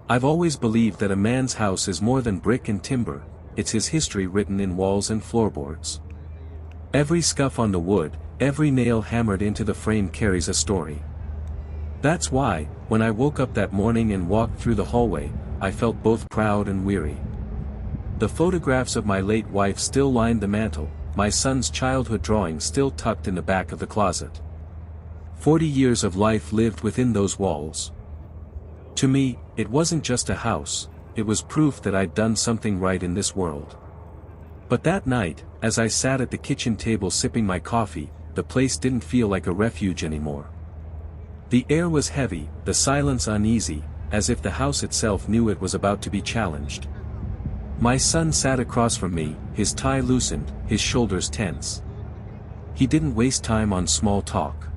I've always believed that a man's house is more than brick and timber, it's his history written in walls and floorboards. Every scuff on the wood, every nail hammered into the frame carries a story. That's why, when I woke up that morning and walked through the hallway, I felt both proud and weary. The photographs of my late wife still lined the mantel, my son's childhood drawings still tucked in the back of the closet. 40 years of life lived within those walls. To me, it wasn't just a house, it was proof that I'd done something right in this world. But that night, as I sat at the kitchen table sipping my coffee, the place didn't feel like a refuge anymore. The air was heavy, the silence uneasy, as if the house itself knew it was about to be challenged. My son sat across from me, his tie loosened, his shoulders tense. He didn't waste time on small talk.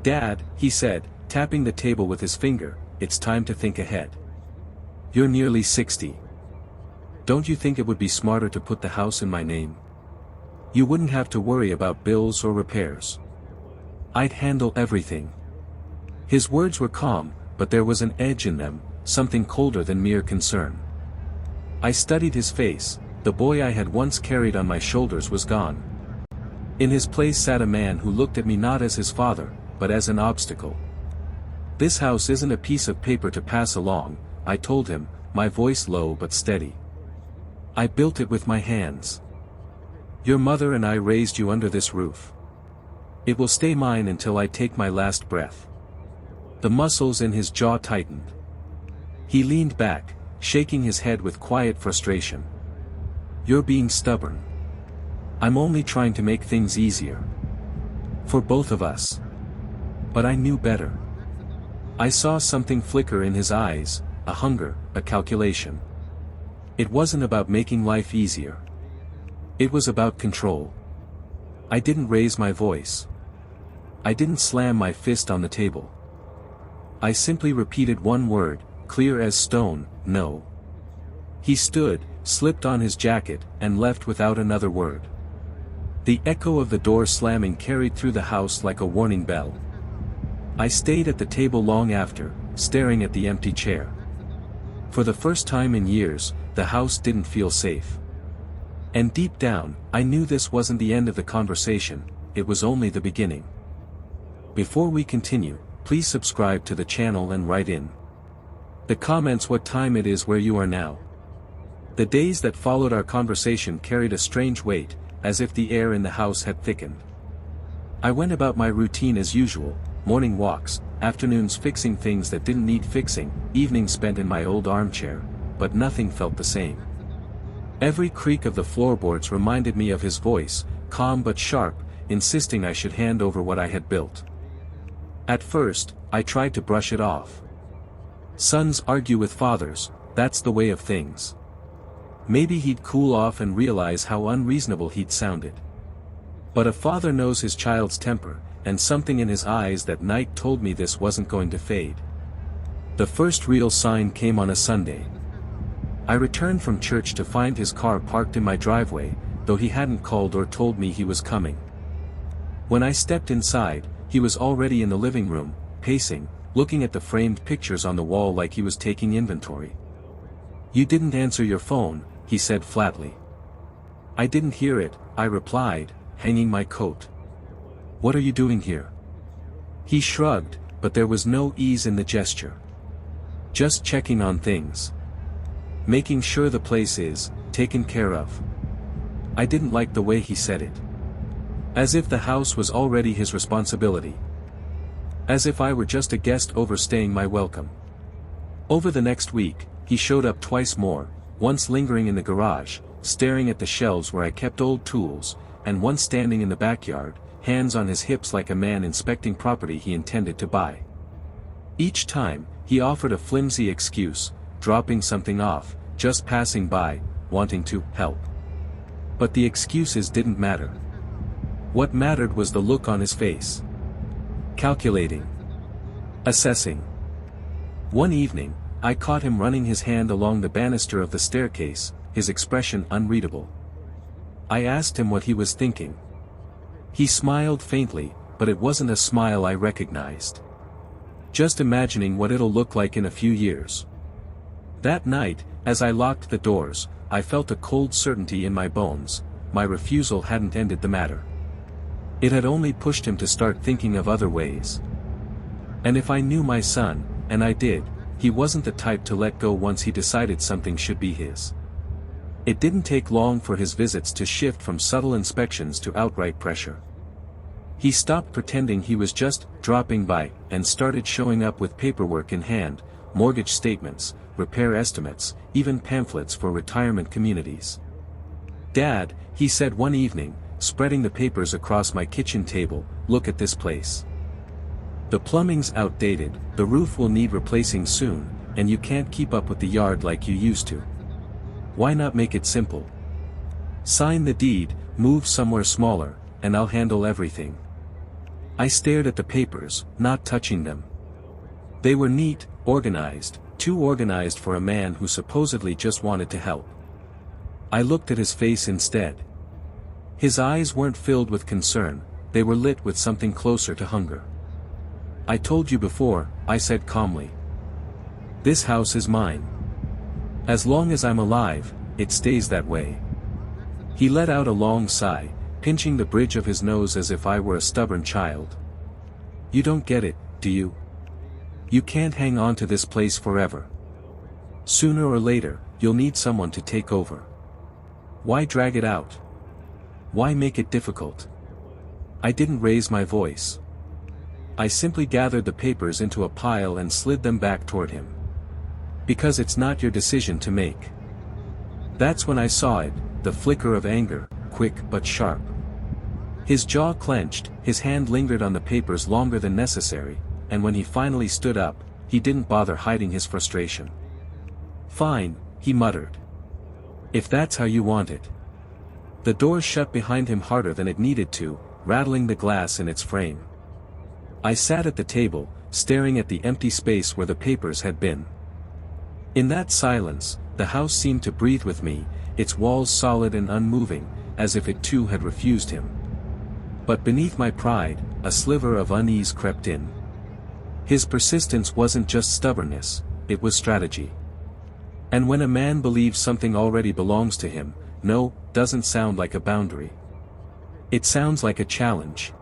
"Dad," he said, tapping the table with his finger, "it's time to think ahead. You're nearly 60. Don't you think it would be smarter to put the house in my name? You wouldn't have to worry about bills or repairs. I'd handle everything." His words were calm, but there was an edge in them, something colder than mere concern. I studied his face, the boy I had once carried on my shoulders was gone. In his place sat a man who looked at me not as his father, but as an obstacle. "This house isn't a piece of paper to pass along," I told him, my voice low but steady. "I built it with my hands. Your mother and I raised you under this roof. It will stay mine until I take my last breath." The muscles in his jaw tightened. He leaned back, shaking his head with quiet frustration. "You're being stubborn. I'm only trying to make things easier. For both of us." But I knew better. I saw something flicker in his eyes, a hunger, a calculation. It wasn't about making life easier. It was about control. I didn't raise my voice. I didn't slam my fist on the table. I simply repeated one word, clear as stone, "No." He stood, slipped on his jacket, and left without another word. The echo of the door slamming carried through the house like a warning bell. I stayed at the table long after, staring at the empty chair. For the first time in years, the house didn't feel safe. And deep down, I knew this wasn't the end of the conversation, it was only the beginning. Before we continue, please subscribe to the channel and write in the comments what time it is where you are now. The days that followed our conversation carried a strange weight, as if the air in the house had thickened. I went about my routine as usual, morning walks, afternoons fixing things that didn't need fixing, evenings spent in my old armchair, but nothing felt the same. Every creak of the floorboards reminded me of his voice, calm but sharp, insisting I should hand over what I had built. At first, I tried to brush it off. Sons argue with fathers, that's the way of things. Maybe he'd cool off and realize how unreasonable he'd sounded. But a father knows his child's temper, and something in his eyes that night told me this wasn't going to fade. The first real sign came on a Sunday. I returned from church to find his car parked in my driveway, though he hadn't called or told me he was coming. When I stepped inside, he was already in the living room, pacing, looking at the framed pictures on the wall like he was taking inventory. "You didn't answer your phone," he said flatly. "I didn't hear it," I replied, hanging my coat. "What are you doing here?" He shrugged, but there was no ease in the gesture. "Just checking on things. Making sure the place is taken care of." I didn't like the way he said it. As if the house was already his responsibility. As if I were just a guest overstaying my welcome. Over the next week, he showed up twice more, once lingering in the garage, staring at the shelves where I kept old tools, and once standing in the backyard, hands on his hips like a man inspecting property he intended to buy. Each time, he offered a flimsy excuse, dropping something off, just passing by, wanting to help. But the excuses didn't matter. What mattered was the look on his face. Calculating. Assessing. One evening, I caught him running his hand along the banister of the staircase, his expression unreadable. I asked him what he was thinking. He smiled faintly, but it wasn't a smile I recognized. "Just imagining what it'll look like in a few years." That night, as I locked the doors, I felt a cold certainty in my bones. My refusal hadn't ended the matter. It had only pushed him to start thinking of other ways. And if I knew my son, and I did, he wasn't the type to let go once he decided something should be his. It didn't take long for his visits to shift from subtle inspections to outright pressure. He stopped pretending he was just dropping by and started showing up with paperwork in hand, mortgage statements, repair estimates, even pamphlets for retirement communities. "Dad," he said one evening, spreading the papers across my kitchen table, "look at this place. The plumbing's outdated, the roof will need replacing soon, and you can't keep up with the yard like you used to. Why not make it simple? Sign the deed, move somewhere smaller, and I'll handle everything." I stared at the papers, not touching them. They were neat, organized, too organized for a man who supposedly just wanted to help. I looked at his face instead. His eyes weren't filled with concern, they were lit with something closer to hunger. "I told you before," I said calmly. "This house is mine. As long as I'm alive, it stays that way." He let out a long sigh, pinching the bridge of his nose as if I were a stubborn child. "You don't get it, do you? You can't hang on to this place forever. Sooner or later, you'll need someone to take over. Why drag it out? Why make it difficult?" I didn't raise my voice. I simply gathered the papers into a pile and slid them back toward him. "Because it's not your decision to make." That's when I saw it, the flicker of anger, quick but sharp. His jaw clenched, his hand lingered on the papers longer than necessary, and when he finally stood up, he didn't bother hiding his frustration. "Fine," he muttered. "If that's how you want it." The door shut behind him harder than it needed to, rattling the glass in its frame. I sat at the table, staring at the empty space where the papers had been. In that silence, the house seemed to breathe with me, its walls solid and unmoving, as if it too had refused him. But beneath my pride, a sliver of unease crept in. His persistence wasn't just stubbornness, it was strategy. And when a man believes something already belongs to him, no, doesn't sound like a boundary. It sounds like a challenge.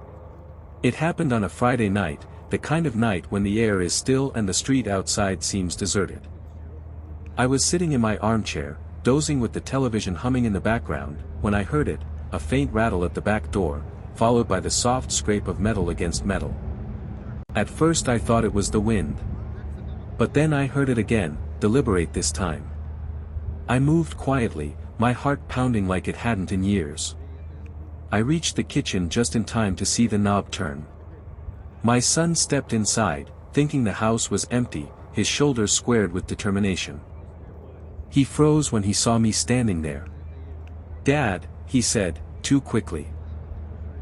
It happened on a Friday night, the kind of night when the air is still and the street outside seems deserted. I was sitting in my armchair, dozing with the television humming in the background, when I heard it, a faint rattle at the back door, followed by the soft scrape of metal against metal. At first I thought it was the wind. But then I heard it again, deliberate this time. I moved quietly, my heart pounding like it hadn't in years. I reached the kitchen just in time to see the knob turn. My son stepped inside, thinking the house was empty, his shoulders squared with determination. He froze when he saw me standing there. "Dad," he said, too quickly.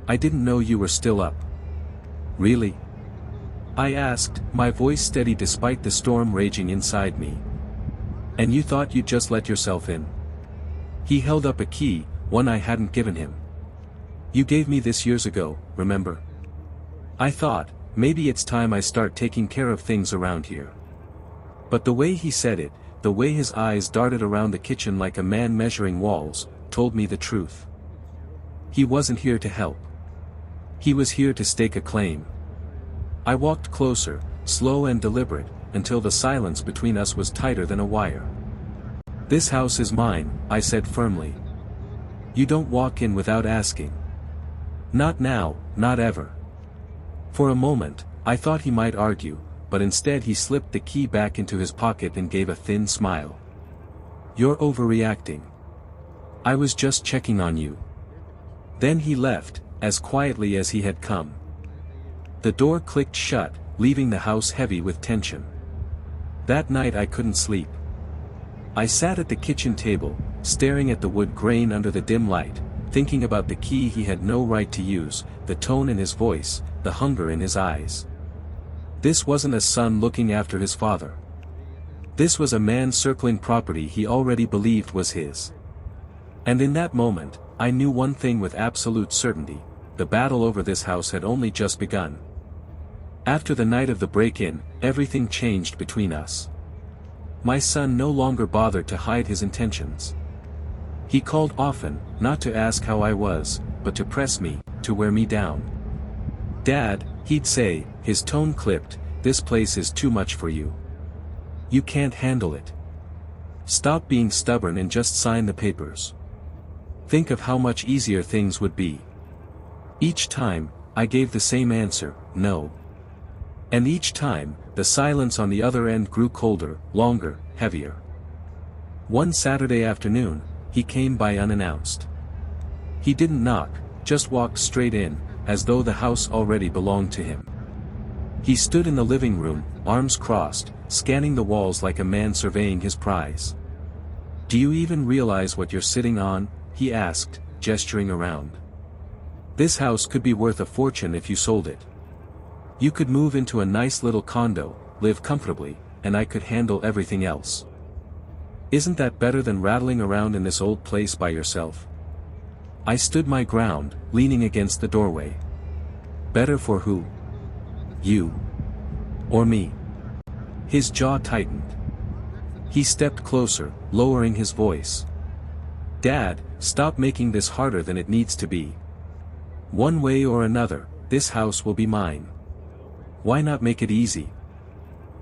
"I didn't know you were still up." "Really?" I asked, my voice steady despite the storm raging inside me. "And you thought you'd just let yourself in?" He held up a key, one I hadn't given him. "You gave me this years ago, remember? I thought, maybe it's time I start taking care of things around here." But the way he said it, the way his eyes darted around the kitchen like a man measuring walls, told me the truth. He wasn't here to help. He was here to stake a claim. I walked closer, slow and deliberate, until the silence between us was tighter than a wire. "This house is mine," I said firmly. "You don't walk in without asking. Not now, not ever." For a moment, I thought he might argue, but instead he slipped the key back into his pocket and gave a thin smile. "You're overreacting. I was just checking on you." Then he left, as quietly as he had come. The door clicked shut, leaving the house heavy with tension. That night I couldn't sleep. I sat at the kitchen table, staring at the wood grain under the dim light, thinking about the key he had no right to use, the tone in his voice, the hunger in his eyes. This wasn't a son looking after his father. This was a man circling property he already believed was his. And in that moment, I knew one thing with absolute certainty: the battle over this house had only just begun. After the night of the break-in, everything changed between us. My son no longer bothered to hide his intentions. He called often, not to ask how I was, but to press me, to wear me down. "Dad," he'd say, his tone clipped, "this place is too much for you. You can't handle it. Stop being stubborn and just sign the papers. Think of how much easier things would be." Each time, I gave the same answer, no. And each time, the silence on the other end grew colder, longer, heavier. One Saturday afternoon, he came by unannounced. He didn't knock, just walked straight in, as though the house already belonged to him. He stood in the living room, arms crossed, scanning the walls like a man surveying his prize. "Do you even realize what you're sitting on?" he asked, gesturing around. "This house could be worth a fortune if you sold it. You could move into a nice little condo, live comfortably, and I could handle everything else. Isn't that better than rattling around in this old place by yourself?" I stood my ground, leaning against the doorway. "Better for who? You? Or me?" His jaw tightened. He stepped closer, lowering his voice. "Dad, stop making this harder than it needs to be. One way or another, this house will be mine. Why not make it easy?"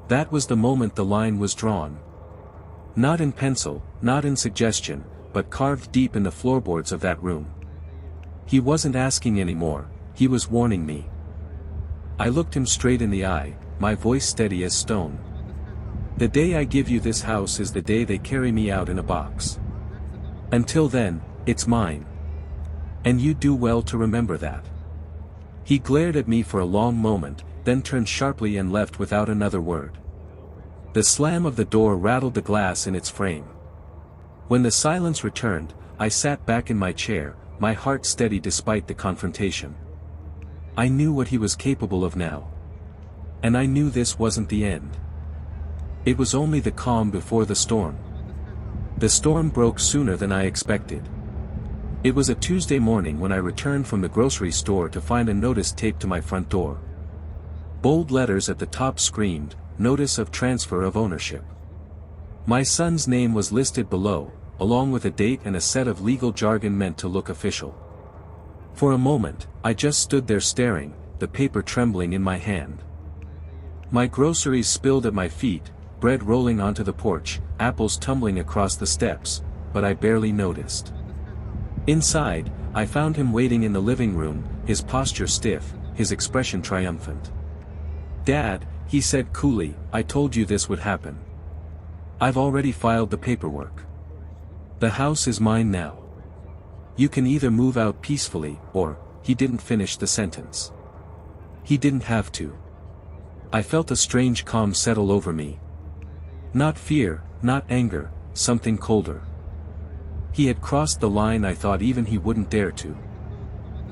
That was the moment the line was drawn. Not in pencil, not in suggestion, but carved deep in the floorboards of that room. He wasn't asking anymore, he was warning me. I looked him straight in the eye, my voice steady as stone. "The day I give you this house is the day they carry me out in a box. Until then, it's mine. And you do well to remember that." He glared at me for a long moment, then turned sharply and left without another word. The slam of the door rattled the glass in its frame. When the silence returned, I sat back in my chair, my heart steady despite the confrontation. I knew what he was capable of now. And I knew this wasn't the end. It was only the calm before the storm. The storm broke sooner than I expected. It was a Tuesday morning when I returned from the grocery store to find a notice taped to my front door. Bold letters at the top screamed, "Notice of transfer of ownership." My son's name was listed below, along with a date and a set of legal jargon meant to look official. For a moment, I just stood there staring, the paper trembling in my hand. My groceries spilled at my feet, bread rolling onto the porch, apples tumbling across the steps, but I barely noticed. Inside, I found him waiting in the living room, his posture stiff, his expression triumphant. "Dad," he said coolly, "I told you this would happen. I've already filed the paperwork. The house is mine now. You can either move out peacefully, or..." He didn't finish the sentence. He didn't have to. I felt a strange calm settle over me. Not fear, not anger, something colder. He had crossed the line I thought even he wouldn't dare to.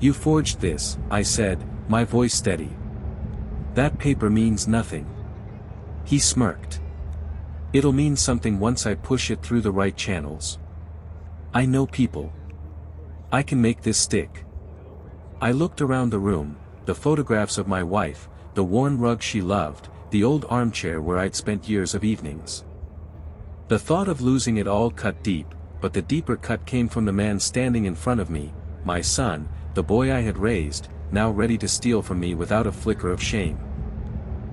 "You forged this," I said, my voice steady. "That paper means nothing." He smirked. "It'll mean something once I push it through the right channels. I know people. I can make this stick." I looked around the room, the photographs of my wife, the worn rug she loved, the old armchair where I'd spent years of evenings. The thought of losing it all cut deep, but the deeper cut came from the man standing in front of me, my son, the boy I had raised, now ready to steal from me without a flicker of shame.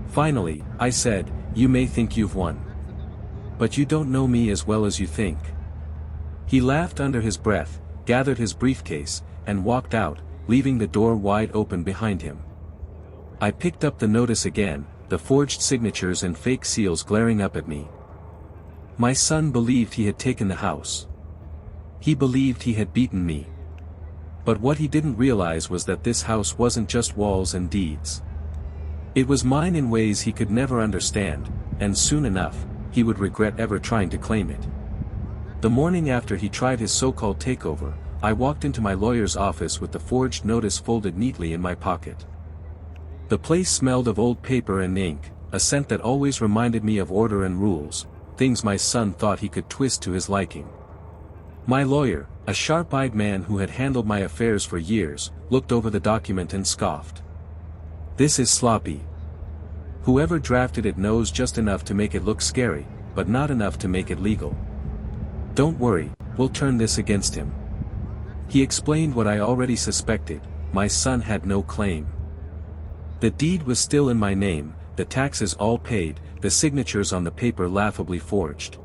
"Finally," I said, "you may think you've won. But you don't know me as well as you think." He laughed under his breath, gathered his briefcase, and walked out, leaving the door wide open behind him. I picked up the notice again, the forged signatures and fake seals glaring up at me. My son believed he had taken the house. He believed he had beaten me. But what he didn't realize was that this house wasn't just walls and deeds. It was mine in ways he could never understand, and soon enough, he would regret ever trying to claim it. The morning after he tried his so-called takeover, I walked into my lawyer's office with the forged notice folded neatly in my pocket. The place smelled of old paper and ink, a scent that always reminded me of order and rules, things my son thought he could twist to his liking. My lawyer, a sharp-eyed man who had handled my affairs for years, looked over the document and scoffed. "This is sloppy. Whoever drafted it knows just enough to make it look scary, but not enough to make it legal. Don't worry, we'll turn this against him. He explained what I already suspected: my son had no claim. The deed was still in my name, the taxes all paid, the signatures on the paper laughably forged.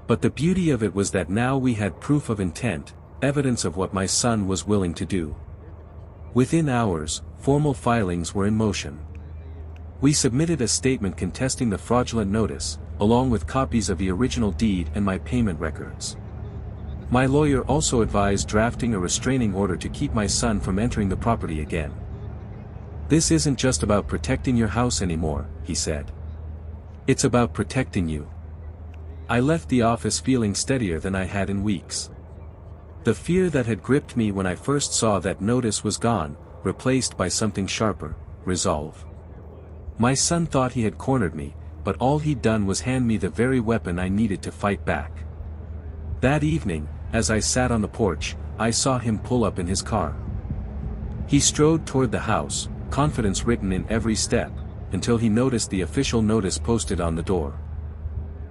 But the beauty of it was that now we had proof of intent, evidence of what my son was willing to do. Within hours, formal filings were in motion. We submitted a statement contesting the fraudulent notice, along with copies of the original deed and my payment records. My lawyer also advised drafting a restraining order to keep my son from entering the property again. This isn't just about protecting your house anymore, he said. It's about protecting you. I left the office feeling steadier than I had in weeks. The fear that had gripped me when I first saw that notice was gone, replaced by something sharper: resolve. My son thought he had cornered me, but all he'd done was hand me the very weapon I needed to fight back. That evening, as I sat on the porch, I saw him pull up in his car. He strode toward the house, confidence written in every step, until he noticed the official notice posted on the door.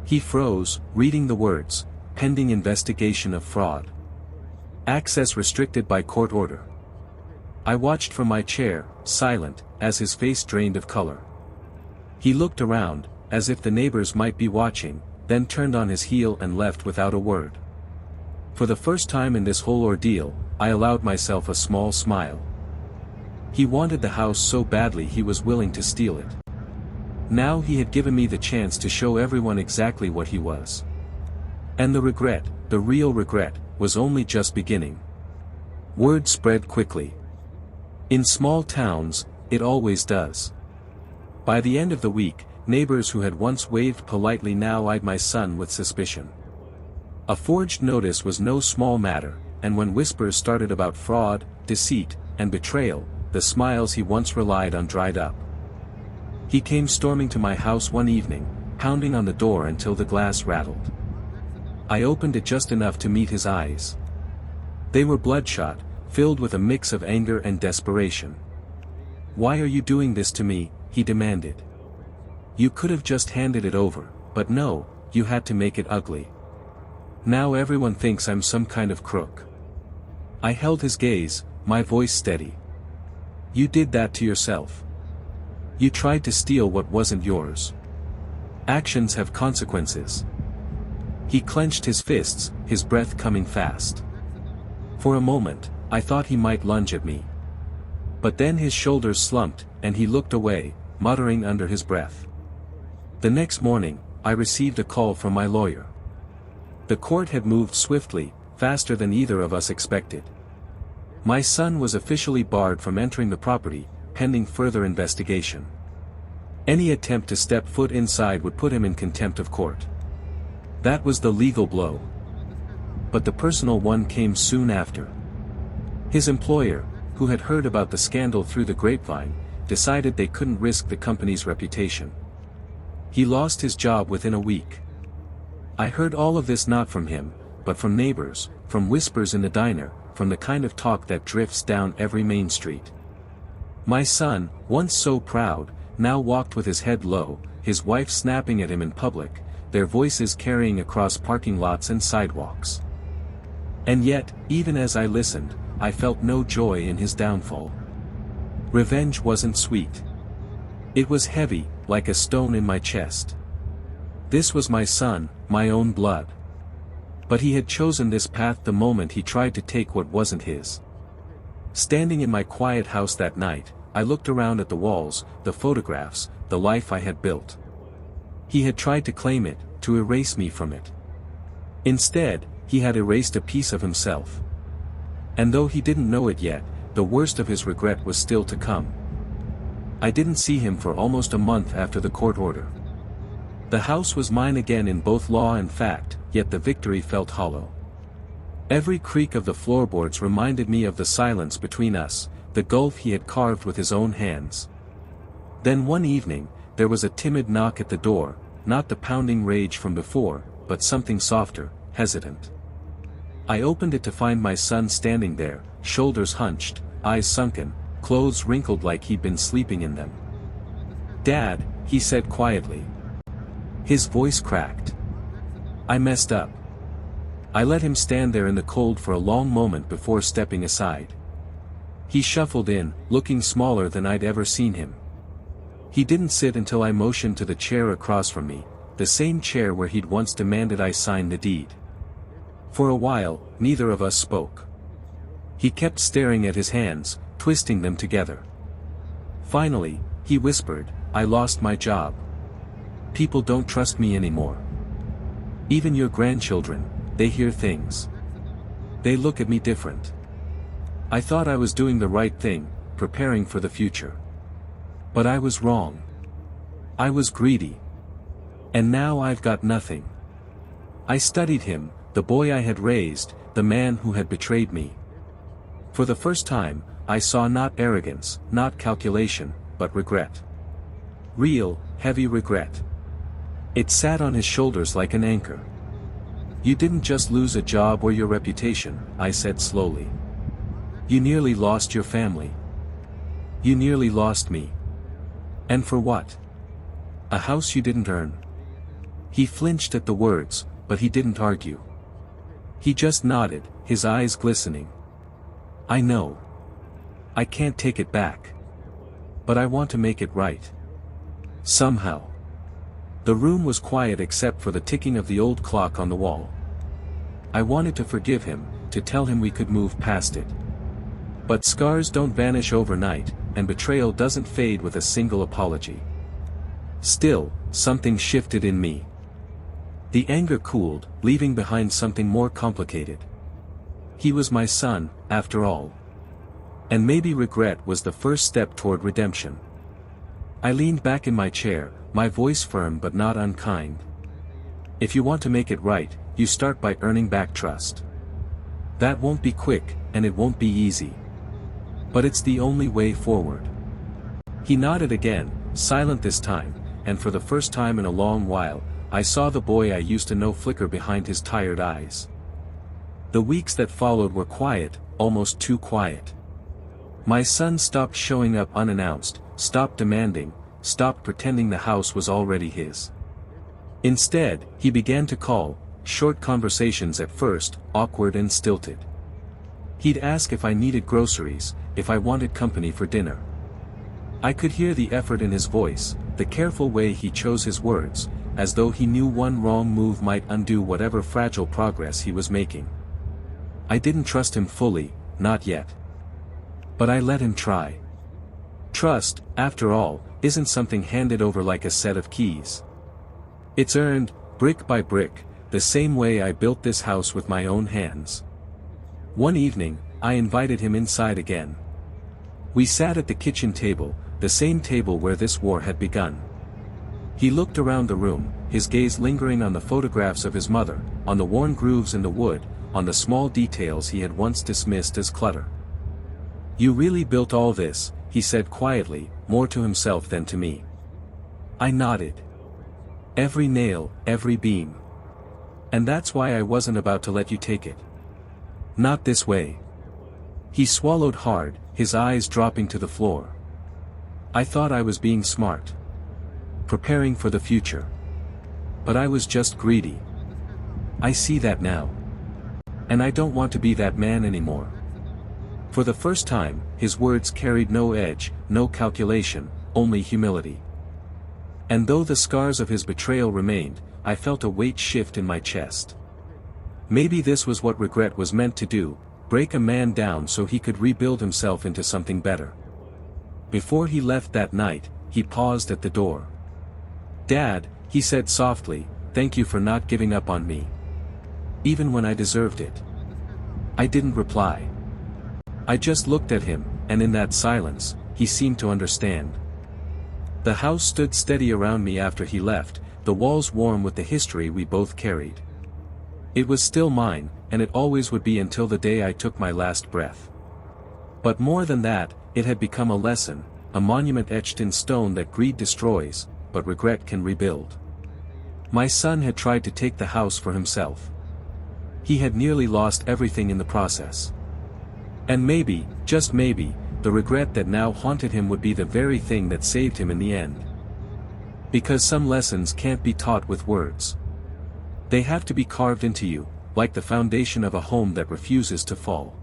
He froze, reading the words: pending investigation of fraud. Access restricted by court order. I watched from my chair, silent, as his face drained of color. He looked around, as if the neighbors might be watching, then turned on his heel and left without a word. For the first time in this whole ordeal, I allowed myself a small smile. He wanted the house so badly he was willing to steal it. Now he had given me the chance to show everyone exactly what he was. And the regret, the real regret, was only just beginning. Word spread quickly. In small towns, it always does. By the end of the week, neighbors who had once waved politely now eyed my son with suspicion. A forged notice was no small matter, and when whispers started about fraud, deceit, and betrayal, the smiles he once relied on dried up. He came storming to my house one evening, pounding on the door until the glass rattled. I opened it just enough to meet his eyes. They were bloodshot, filled with a mix of anger and desperation. "Why are you doing this to me?" he demanded. "You could have just handed it over, but no, you had to make it ugly. Now everyone thinks I'm some kind of crook." I held his gaze, my voice steady. "You did that to yourself. You tried to steal what wasn't yours. Actions have consequences." He clenched his fists, his breath coming fast. For a moment, I thought he might lunge at me. But then his shoulders slumped, and he looked away, muttering under his breath. The next morning, I received a call from my lawyer. The court had moved swiftly, faster than either of us expected. My son was officially barred from entering the property, pending further investigation. Any attempt to step foot inside would put him in contempt of court. That was the legal blow. But the personal one came soon after. His employer, who had heard about the scandal through the grapevine, decided they couldn't risk the company's reputation. He lost his job within a week. I heard all of this not from him, but from neighbors, from whispers in the diner, from the kind of talk that drifts down every main street. My son, once so proud, now walked with his head low, his wife snapping at him in public, their voices carrying across parking lots and sidewalks. And yet, even as I listened, I felt no joy in his downfall. Revenge wasn't sweet. It was heavy, like a stone in my chest. This was my son, my own blood. But he had chosen this path the moment he tried to take what wasn't his. Standing in my quiet house that night, I looked around at the walls, the photographs, the life I had built. He had tried to claim it, to erase me from it. Instead, he had erased a piece of himself. And though he didn't know it yet, the worst of his regret was still to come. I didn't see him for almost a month after the court order. The house was mine again in both law and fact, yet the victory felt hollow. Every creak of the floorboards reminded me of the silence between us, the gulf he had carved with his own hands. Then one evening, there was a timid knock at the door, not the pounding rage from before, but something softer, hesitant. I opened it to find my son standing there, shoulders hunched, eyes sunken, clothes wrinkled like he'd been sleeping in them. "Dad," he said quietly. His voice cracked. I messed up. I let him stand there in the cold for a long moment before stepping aside. He shuffled in, looking smaller than I'd ever seen him. He didn't sit until I motioned to the chair across from me, the same chair where he'd once demanded I sign the deed. For a while, neither of us spoke. He kept staring at his hands, twisting them together. Finally, he whispered, "I lost my job. People don't trust me anymore. Even your grandchildren, they hear things. They look at me different. I thought I was doing the right thing, preparing for the future. But I was wrong. I was greedy. And now I've got nothing." I studied him, the boy I had raised, the man who had betrayed me. For the first time, I saw not arrogance, not calculation, but regret. Real, heavy regret. It sat on his shoulders like an anchor. "You didn't just lose a job or your reputation," I said slowly. "You nearly lost your family. You nearly lost me. And for what? A house you didn't earn." He flinched at the words, but he didn't argue. He just nodded, his eyes glistening. "I know. I can't take it back. But I want to make it right. Somehow." The room was quiet except for the ticking of the old clock on the wall. I wanted to forgive him, to tell him we could move past it. But scars don't vanish overnight, and betrayal doesn't fade with a single apology. Still, something shifted in me. The anger cooled, leaving behind something more complicated. He was my son, after all. And maybe regret was the first step toward redemption. I leaned back in my chair, my voice firm but not unkind. "If you want to make it right, you start by earning back trust. That won't be quick, and it won't be easy. But it's the only way forward." He nodded again, silent this time, and for the first time in a long while, I saw the boy I used to know flicker behind his tired eyes. The weeks that followed were quiet, almost too quiet. My son stopped showing up unannounced, stopped demanding, stopped pretending the house was already his. Instead, he began to call, short conversations at first, awkward and stilted. He'd ask if I needed groceries, if I wanted company for dinner. I could hear the effort in his voice, the careful way he chose his words, as though he knew one wrong move might undo whatever fragile progress he was making. I didn't trust him fully, not yet. But I let him try. Trust, after all, isn't something handed over like a set of keys. It's earned, brick by brick, the same way I built this house with my own hands. One evening, I invited him inside again. We sat at the kitchen table, the same table where this war had begun. He looked around the room, his gaze lingering on the photographs of his mother, on the worn grooves in the wood, on the small details he had once dismissed as clutter. "You really built all this," he said quietly, more to himself than to me. I nodded. "Every nail, every beam. And that's why I wasn't about to let you take it. Not this way." He swallowed hard, his eyes dropping to the floor. "I thought I was being smart. Preparing for the future. But I was just greedy. I see that now. And I don't want to be that man anymore." For the first time, his words carried no edge, no calculation, only humility. And though the scars of his betrayal remained, I felt a weight shift in my chest. Maybe this was what regret was meant to do, break a man down so he could rebuild himself into something better. Before he left that night, he paused at the door. "Dad," he said softly, "thank you for not giving up on me. Even when I deserved it." I didn't reply. I just looked at him, and in that silence, he seemed to understand. The house stood steady around me after he left, the walls warm with the history we both carried. It was still mine, and it always would be until the day I took my last breath. But more than that, it had become a lesson, a monument etched in stone that greed destroys, but regret can rebuild. My son had tried to take the house for himself. He had nearly lost everything in the process. And maybe, just maybe, the regret that now haunted him would be the very thing that saved him in the end. Because some lessons can't be taught with words. They have to be carved into you, like the foundation of a home that refuses to fall.